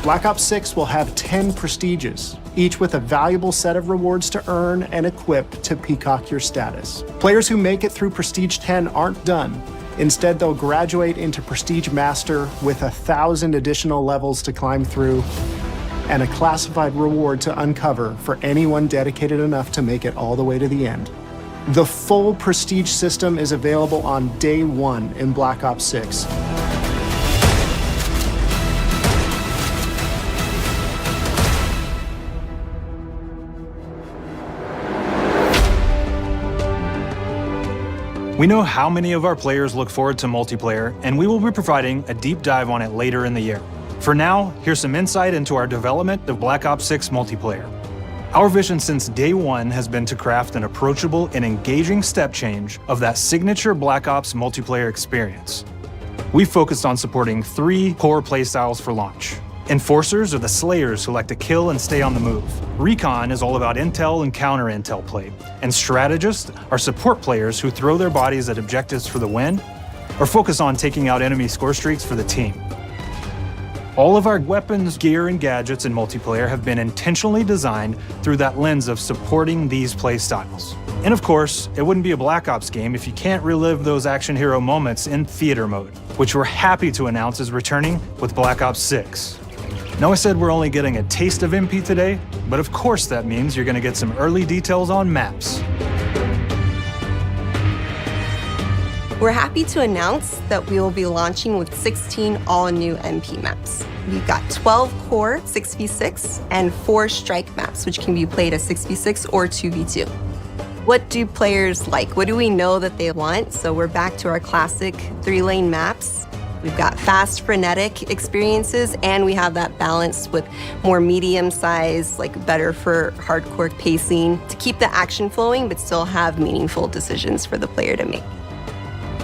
Black Ops 6 will have 10 Prestiges, each with a valuable set of rewards to earn and equip to peacock your status. Players who make it through Prestige 10 aren't done. Instead, they'll graduate into Prestige Master with 1,000 additional levels to climb through and a classified reward to uncover for anyone dedicated enough to make it all the way to the end. The full Prestige system is available on day one in Black Ops 6. We know how many of our players look forward to multiplayer, and we will be providing a deep dive on it later in the year. For now, here's some insight into our development of Black Ops 6 multiplayer. Our vision since day one has been to craft an approachable and engaging step change of that signature Black Ops multiplayer experience. We focused on supporting 3 core playstyles for launch. Enforcers are the slayers who like to kill and stay on the move. Recon is all about intel and counter-intel play. And strategists are support players who throw their bodies at objectives for the win or focus on taking out enemy score streaks for the team. All of our weapons, gear, and gadgets in multiplayer have been intentionally designed through that lens of supporting these play styles. And of course, it wouldn't be a Black Ops game if you can't relive those action hero moments in theater mode, which we're happy to announce is returning with Black Ops 6. Now, I said we're only getting a taste of MP today, but of course that means you're going to get some early details on maps. We're happy to announce that we will be launching with 16 all-new MP maps. We've got 12 core 6v6 and 4 strike maps, which can be played as 6v6 or 2v2. What do players like? What do we know that they want? So we're back to our classic 3-lane maps. We've got fast, frenetic experiences, and we have that balance with more medium-sized, like better for hardcore pacing to keep the action flowing, but still have meaningful decisions for the player to make.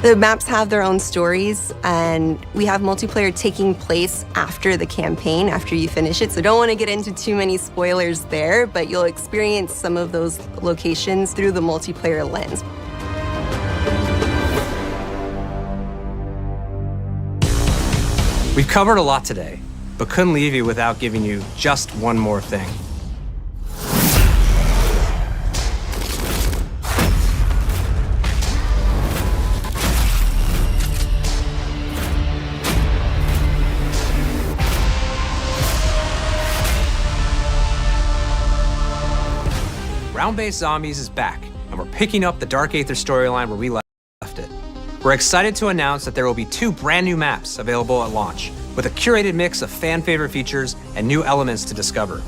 The maps have their own stories, and we have multiplayer taking place after the campaign, after you finish it. So don't want to get into too many spoilers there, but you'll experience some of those locations through the multiplayer lens. We've covered a lot today, but couldn't leave you without giving you just one more thing. Round-Based Zombies is back, and we're picking up the Dark Aether storyline where we left it. We're excited to announce that there will be 2 brand new maps available at launch, with a curated mix of fan-favorite features and new elements to discover.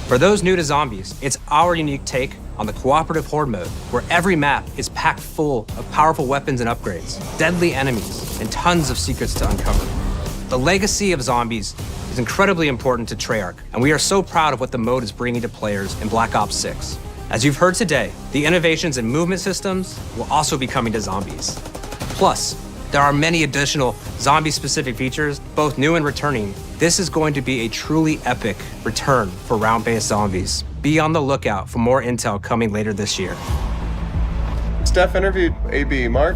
For those new to zombies, it's our unique take on the cooperative horde mode, where every map is packed full of powerful weapons and upgrades, deadly enemies, and tons of secrets to uncover. The legacy of zombies is incredibly important to Treyarch, and we are so proud of what the mode is bringing to players in Black Ops 6. As you've heard today, the innovations in movement systems will also be coming to zombies. Plus, there are many additional zombie-specific features, both new and returning. This is going to be a truly epic return for round-based zombies. Be on the lookout for more intel coming later this year. Steph interviewed AB. Mark?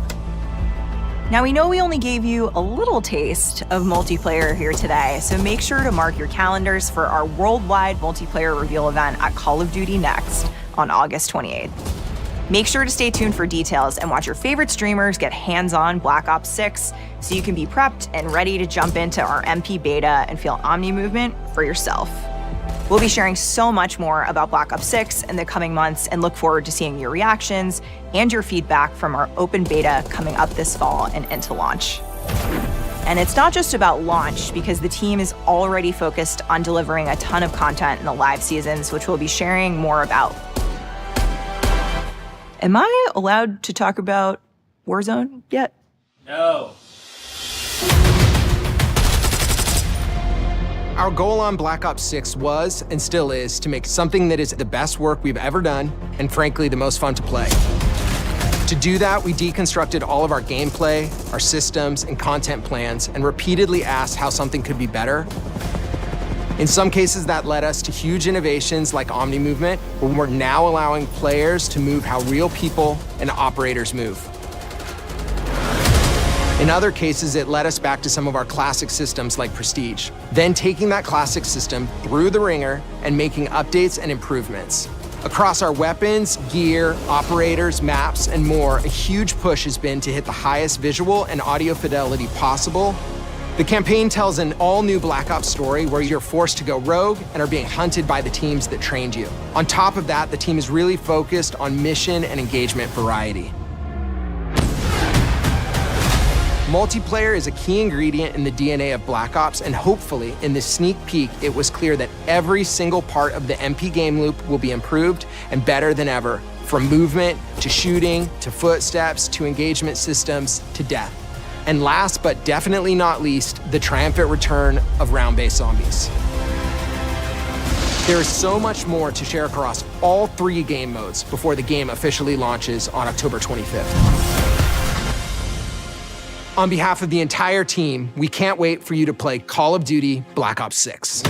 Now, we know we only gave you a little taste of multiplayer here today, so make sure to mark your calendars for our worldwide multiplayer reveal event at Call of Duty Next on August 28th. Make sure to stay tuned for details and watch your favorite streamers get hands-on Black Ops 6 so you can be prepped and ready to jump into our MP beta and feel Omni movement for yourself. We'll be sharing so much more about Black Ops 6 in the coming months and look forward to seeing your reactions and your feedback from our open beta coming up this fall and into launch. And it's not just about launch, because the team is already focused on delivering a ton of content in the live seasons, which we'll be sharing more about. Am I allowed to talk about Warzone yet? No. Our goal on Black Ops 6 was, and still is, to make something that is the best work we've ever done, and frankly, the most fun to play. To do that, we deconstructed all of our gameplay, our systems, and content plans, and repeatedly asked how something could be better. In some cases, that led us to huge innovations like Omni Movement, where we're now allowing players to move how real people and operators move. In other cases, it led us back to some of our classic systems like Prestige, then taking that classic system through the ringer and making updates and improvements. Across our weapons, gear, operators, maps, and more, a huge push has been to hit the highest visual and audio fidelity possible. The campaign tells an all-new Black Ops story where you're forced to go rogue and are being hunted by the teams that trained you. On top of that, the team is really focused on mission and engagement variety. Multiplayer is a key ingredient in the DNA of Black Ops, and hopefully, in this sneak peek, it was clear that every single part of the MP game loop will be improved and better than ever, from movement, to shooting, to footsteps, to engagement systems, to death. And last but definitely not least, the triumphant return of round-based zombies. There is so much more to share across all 3 game modes before the game officially launches on October 25th. On behalf of the entire team, we can't wait for you to play Call of Duty Black Ops 6.